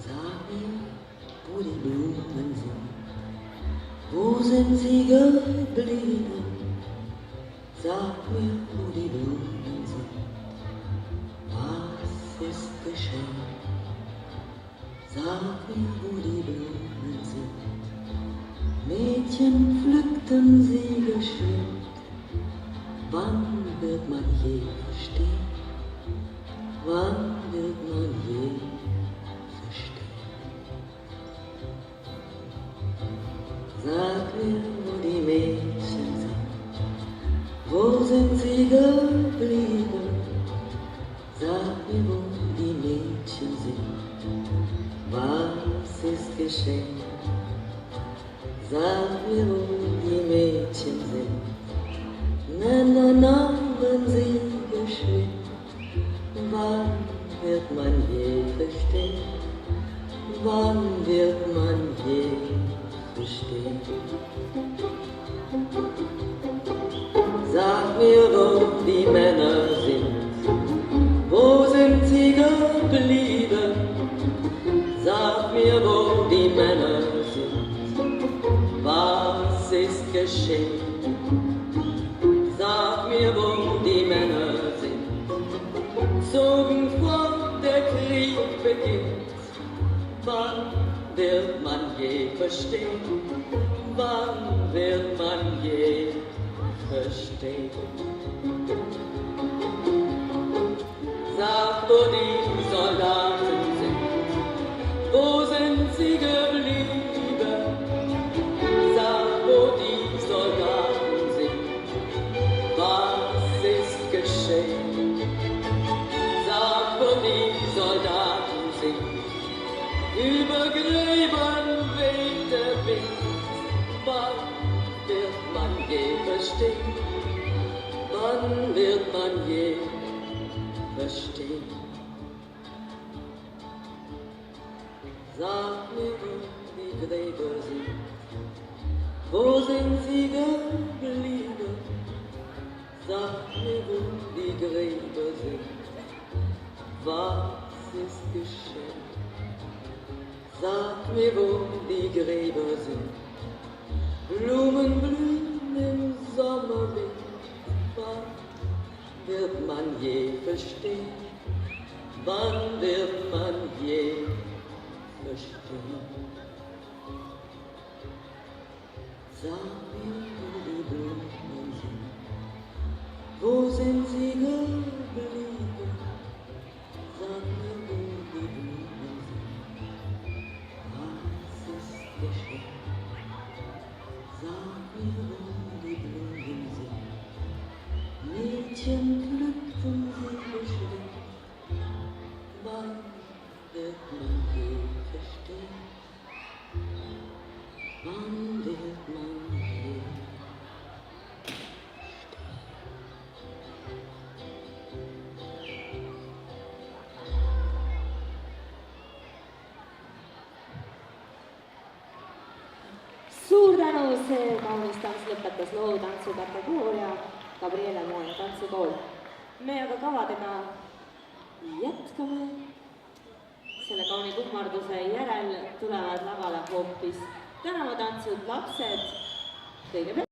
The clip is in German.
Sag mir, wo die Blumen sind, wo sind sie geblieben? Sag mir, wo die Blumen sind, was ist geschehen? Sag mir, wo die Blumen sind, Mädchen pflückten sie geschwind. Wann wird man je verstehen? Wann wird man je verstehen? Sag mir, wo die Mädchen sind, wo sind sie geblieben? Sag mir, wo die Mädchen sind, was ist geschehen? Sag mir, wo die Mädchen sind, nennen Namen sie geschwind. Wann wird man je verstehen? Wann wird man je verstehen? Sag mir, wo die Männer sind, wo sind sie geblieben? Sag mir, wo die Männer sind, was ist geschehen? Sag mir, wo die Männer sind, zogen fort, der Krieg beginnt. Wann wird man je verstehen? Wann wird man je verstehen? Sag, wo die Soldaten sind, wo sind sie geblieben? Sag, wo die Soldaten sind, was ist geschehen? Sag, wo die Soldaten sind, über Gräbern weht der Wind. Wann wird man je verstehen? Wann wird man je verstehen? Sag mir, wo die Gräber sind, wo sind sie geblieben? Sag mir, wo die Gräber sind, was ist geschehen? Sag mir, wo die Gräber sind, Blumen blühen im Sommerwind. Wann wird man je verstehen? Wann wird man je verstehen? Sag mir, wo die Blumen sind, wo sind sie geblieben? Sag mir, wo die Blumen sind, was ist geschehen? Sag mir, wo die Blumen sind, Mädchen pflückten sie geschwind. Wann wird man je verstehen? Wann wird man je verstehen? Suur tänu, see kaunis tants lõpetas loo tantsukategooria Gabriele Moe tantsukool. Me aga kavadena jätkame. Selle kauni kummarduse järel tulevad lavale hoopis tänavatantsud lapsed. Kõigepealt